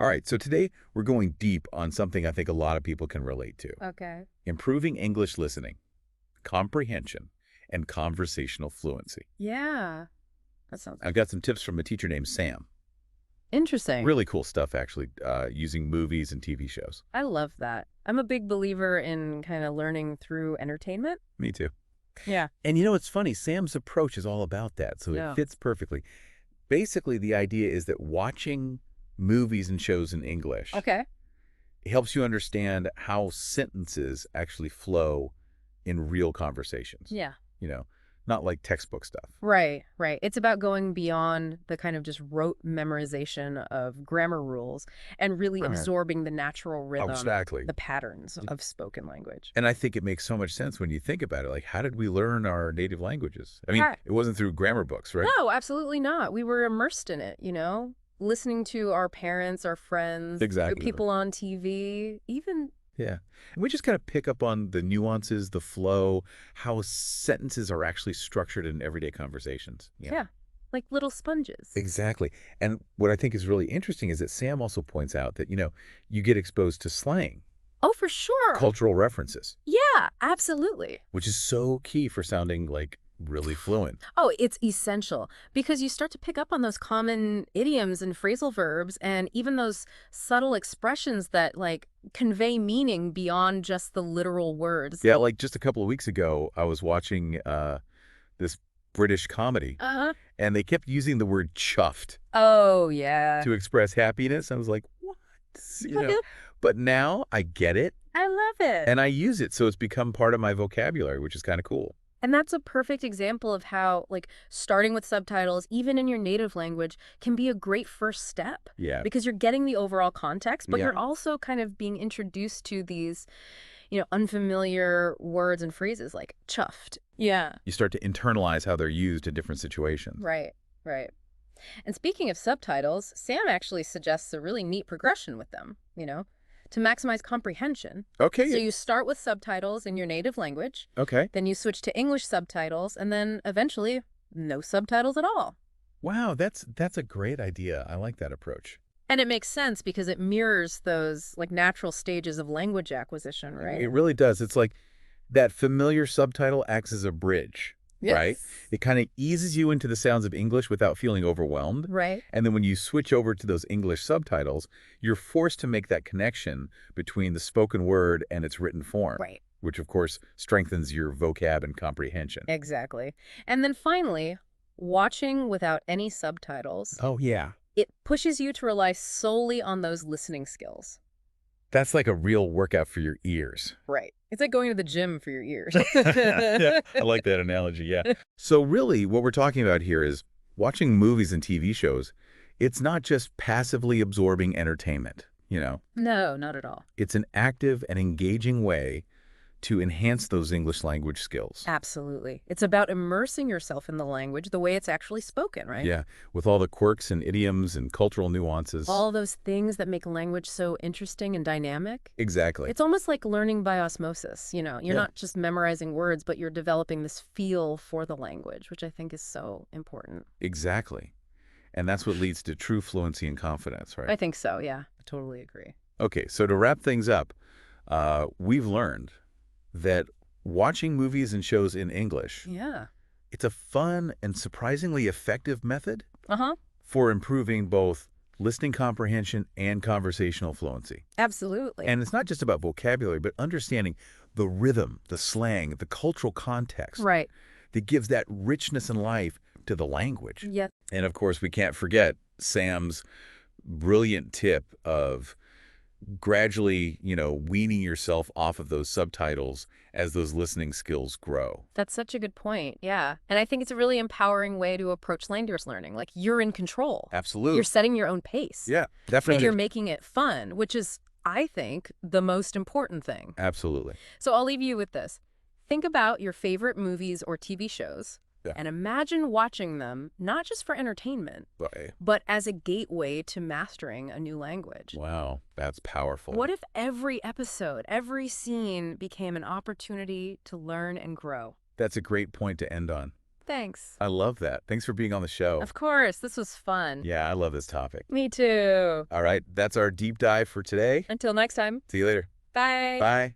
All right, so today we're going deep on something I think a lot of people can relate to. Okay. Improving English listening, comprehension, and conversational fluency. Yeah. That sounds I've got some tips from a teacher named Sam. interesting. Really cool stuff, actually, using movies and TV shows. I love that. I'm a big believer in kind of learning through entertainment. Me too. Yeah. And you know, it's funny, Sam's approach is all about that, so it Yeah. fits perfectly. Basically, the idea is that watching movies and shows in English Okay. helps you understand how sentences actually flow in real conversations. Yeah. You know, not like textbook stuff. Right, right. It's about going beyond the kind of just rote memorization of grammar rules and really Right. absorbing the natural rhythm, Exactly. the patterns of spoken language. And I think it makes so much sense when you think about it. Like, how did we learn our native languages? I mean, Yeah. it wasn't through grammar books, right? No, absolutely not. We were immersed in it, listening to our parents, our friends, Exactly. people on TV, even. Yeah. And we just kind of pick up on the nuances, the flow, how sentences are actually structured in everyday conversations. Yeah, like little sponges. Exactly. And what I think is really interesting is that Sam also points out that, you get exposed to slang, Oh, for sure. cultural references, Yeah, absolutely. which is so key for sounding like really fluent. Oh, it's essential because you start to pick up on those common idioms and phrasal verbs and even those subtle expressions that convey meaning beyond just the literal words. Yeah, like just a couple of weeks ago, I was watching this British comedy, Uh-huh. and they kept using the word chuffed Oh, yeah. to express happiness. I was like, what? You know, but now I get it, I love it. and I use it, so it's become part of my vocabulary, which is kind of cool. And that's a perfect example of how, starting with subtitles, even in your native language, can be a great first step. Yeah. Because you're getting the overall context, but Yeah. you're also kind of being introduced to these, unfamiliar words and phrases like chuffed. Yeah. You start to internalize how they're used in different situations. Right, right. And speaking of subtitles, Sam actually suggests a really neat progression with them, to maximize comprehension. Okay. So you start with subtitles in your native language, Okay. then you switch to English subtitles, and then eventually no subtitles at all. Wow, that's a great idea. I like that approach. And it makes sense because it mirrors those natural stages of language acquisition, right? It really does. It's like that familiar subtitle acts as a bridge, right? Yes. It kind of eases you into the sounds of English without feeling overwhelmed. Right. And then when you switch over to those English subtitles, you're forced to make that connection between the spoken word and its written form, Right. which of course strengthens your vocab and comprehension. Exactly. And then finally, watching without any subtitles, Oh, yeah. it pushes you to rely solely on those listening skills. That's like a real workout for your ears. Right. It's like going to the gym for your ears. Yeah, I like that analogy, yeah. So really, what we're talking about here is watching movies and TV shows. It's not just passively absorbing entertainment, No, not at all. It's an active and engaging way to enhance those English language skills. Absolutely. It's about immersing yourself in the language the way it's actually spoken, right? Yeah, with all the quirks and idioms and cultural nuances. All those things that make language so interesting and dynamic. Exactly. It's almost like learning by osmosis, You're Yeah. not just memorizing words, but you're developing this feel for the language, which I think is so important. Exactly. And that's what leads to true fluency and confidence, I right? think so, yeah. I totally agree. Okay, so to wrap things up, we've learned that watching movies and shows in English, Yeah. it's a fun and surprisingly effective method Uh-huh. for improving both listening comprehension and conversational fluency. Absolutely. And it's not just about vocabulary, but understanding the rhythm, the slang, the cultural context Right. that gives that richness and life to the language. Yeah. And of course, we can't forget Sam's brilliant tip of gradually, weaning yourself off of those subtitles as those listening skills grow. That's such a good point. Yeah. And I think it's a really empowering way to approach language learning. Like you're in control. Absolutely. You're setting your own pace. Yeah, And definitely. you're making it fun, which is, I think, the most important thing. Absolutely. So I'll leave you with this. Think about your favorite movies or TV shows Yeah. and imagine watching them not just for entertainment, Right. but as a gateway to mastering a new language. Wow, that's powerful. What if every episode, every scene became an opportunity to learn and grow? That's a great point to end on. Thanks. I love that. Thanks for being on the show. Of course, this was fun. Yeah, I love this topic. Me too. All right, that's our deep dive for today. Until next time. See you later. Bye. Bye.